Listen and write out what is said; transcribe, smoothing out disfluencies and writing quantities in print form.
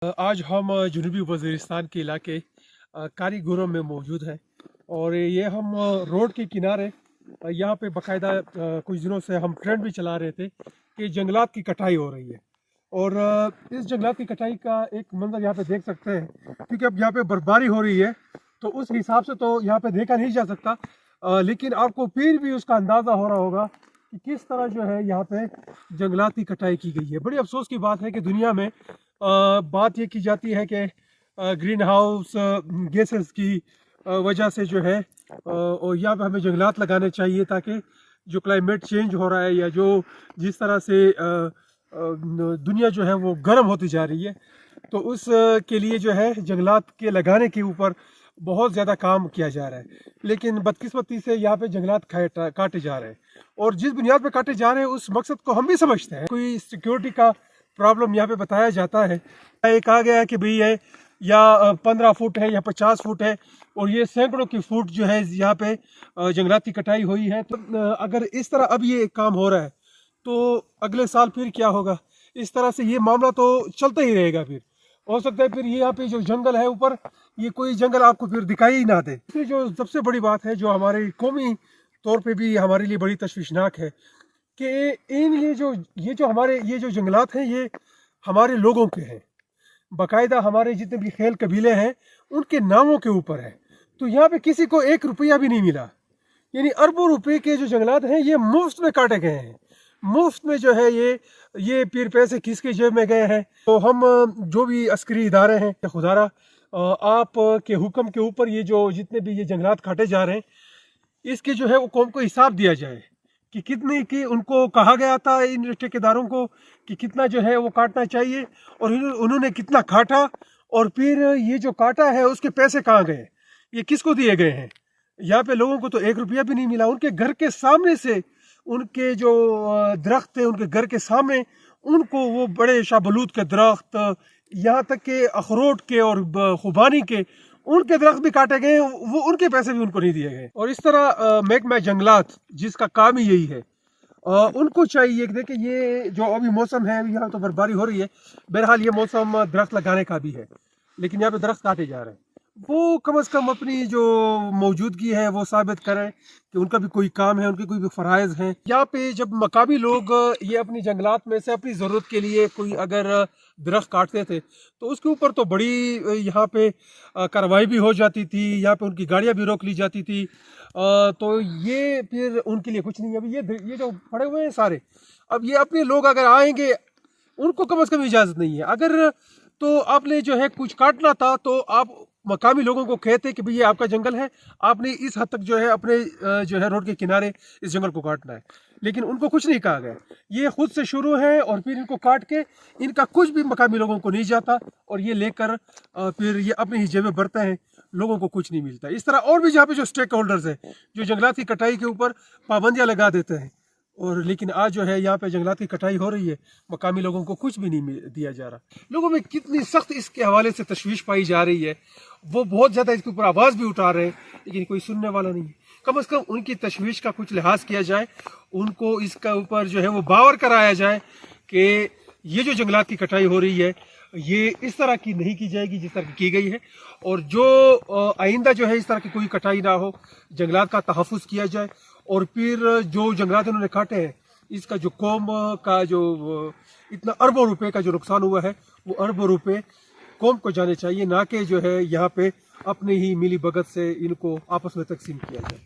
आज हम जनूबी वज़ीरिस्तान के इलाके कारीगुरों में मौजूद हैं और ये हम रोड के किनारे यहाँ पे बाकायदा कुछ दिनों से हम ट्रेंड भी चला रहे थे कि जंगलात की कटाई हो रही है। और इस जंगलात की कटाई का एक मंजर यहाँ पे देख सकते हैं, क्योंकि अब यहाँ पे बर्फबारी हो रही है तो उस हिसाब से तो यहाँ पे देखा नहीं जा सकता, लेकिन आपको फिर भी उसका अंदाज़ा हो रहा होगा कि किस तरह जो है यहाँ पे जंगलात की कटाई की गई है। बड़ी अफसोस की बात है कि दुनिया में बात ये की जाती है कि ग्रीन हाउस गैसेस की वजह से जो है और यहाँ पे हमें जंगलात लगाने चाहिए, ताकि जो क्लाइमेट चेंज हो रहा है या जो जिस तरह से दुनिया जो है वो गर्म होती जा रही है, तो उस के लिए जो है जंगलात के लगाने के ऊपर बहुत ज़्यादा काम किया जा रहा है। लेकिन बदकिस्मती से यहाँ पे जंगलात काटे जा रहे हैं, और जिस बुनियाद पे काटे जा रहे हैं उस मकसद को हम भी समझते हैं। कोई सिक्योरिटी का प्रॉब्लम यहाँ पे बताया जाता है, ये कहा गया है कि भाई ये या 15 फुट है या 50 फुट है, और ये सैकड़ों की फुट जो है यहाँ पे जंगलात की कटाई हुई है। तो अगर इस तरह अब ये काम हो रहा है तो अगले साल फिर क्या होगा? इस तरह से ये मामला तो चलता ही रहेगा। फिर हो सकता है फिर ये यहाँ पे जो जंगल है ऊपर, ये कोई जंगल आपको फिर दिखाई ही ना दे। इसलिए जो सबसे बड़ी बात है, जो हमारे कौमी तौर पे भी हमारे लिए बड़ी तशवीशनाक है, कि ये जो जंगलात हैं ये हमारे लोगों के हैं। बाकायदा हमारे जितने भी खेल कबीले हैं उनके नामों के ऊपर है। तो यहाँ पे किसी को 1 रुपया भी नहीं मिला, यानी अरबों रुपए के जो जंगलात हैं ये मुफ्त में काटे गए हैं। मुफ्त में जो है ये फिर पैसे किसके जेब में गए हैं? तो हम जो भी अस्करी इदारे हैं, खुदारा आप के हुक्म के ऊपर ये जो जितने भी ये जंगलात काटे जा रहे हैं, इसके जो है वो कौम को हिसाब दिया जाए कि कितने की उनको कहा गया था इन ठेकेदारों को कि कितना जो है वो काटना चाहिए, और उन्होंने कितना काटा, और फिर ये जो काटा है उसके पैसे कहाँ गए, ये किसको दिए गए हैं? यहाँ पे लोगों को तो 1 रुपया भी नहीं मिला। उनके घर के सामने से उनके जो दरख्त थे, उनके घर के सामने उनको वो बड़े शाहबलूत के दरख्त, यहाँ तक के अखरोट के और खुबानी के उनके दरख्त भी काटे गए, वो उनके पैसे भी उनको नहीं दिए गए। और इस तरह महकमा जंगलात जिसका काम ही यही है, उनको चाहिए कि देखिए ये जो अभी मौसम है, यहाँ तो बर्फबारी हो रही है, बहरहाल ये मौसम दरख्त लगाने का भी है, लेकिन यहाँ पे दरख्त काटे जा रहे हैं। वो कम से कम अपनी जो मौजूदगी है वो साबित करें कि उनका भी कोई काम है, उनके कोई भी फ़राइज़ हैं। यहाँ पे जब मकामी लोग ये अपनी जंगलात में से अपनी ज़रूरत के लिए कोई अगर दरख्त काटते थे तो उसके ऊपर तो बड़ी यहाँ पे कार्रवाई भी हो जाती थी, यहाँ पे उनकी गाड़ियाँ भी रोक ली जाती थी। तो ये फिर उनके लिए कुछ नहीं है। अभी ये जो पड़े हुए हैं सारे, अब ये अपने लोग अगर आएंगे उनको कम से कम इजाज़त नहीं है। अगर तो आपने जो है कुछ काटना था तो आप मकामी लोगों को कहते कि भाई ये आपका जंगल है, आपने इस हद तक जो है अपने जो है रोड के किनारे इस जंगल को काटना है, लेकिन उनको कुछ नहीं कहा गया। ये खुद से शुरू है और फिर इनको काट के इनका कुछ भी मकामी लोगों को नहीं जाता, और ये लेकर फिर ये अपनी ही जेबें भरते हैं, लोगों को कुछ नहीं मिलता। इस तरह और भी जहाँ पे जो स्टेक होल्डर्स हैं, जो जंगलात की कटाई के ऊपर पाबंदियाँ लगा देते हैं, और लेकिन आज जो है यहाँ पे जंगलात की कटाई हो रही है, मकामी लोगों को कुछ भी नहीं दिया जा रहा। लोगों में कितनी सख्त इसके हवाले से तशवीश पाई जा रही है, वो बहुत ज़्यादा इसके ऊपर आवाज़ भी उठा रहे हैं, लेकिन कोई सुनने वाला नहीं है। कम से कम उनकी तशवीश का कुछ लिहाज किया जाए, उनको इसका ऊपर जो है वो बावर कराया जाए कि ये जो जंगलात की कटाई हो रही है ये इस तरह की नहीं की जाएगी जिस तरह की गई है, और जो आइंदा जो है इस तरह की कोई कटाई ना हो, जंगलात का तहफ़्फ़ुज़ किया जाए। और फिर जो जंगलात उन्होंने काटे हैं, इसका जो कौम का जो इतना अरबों रुपए का जो नुकसान हुआ है, वो अरबों रुपए कौम को जाने चाहिए, ना कि जो है यहाँ पे अपने ही मिली भगत से इनको आपस में तकसीम किया जाए।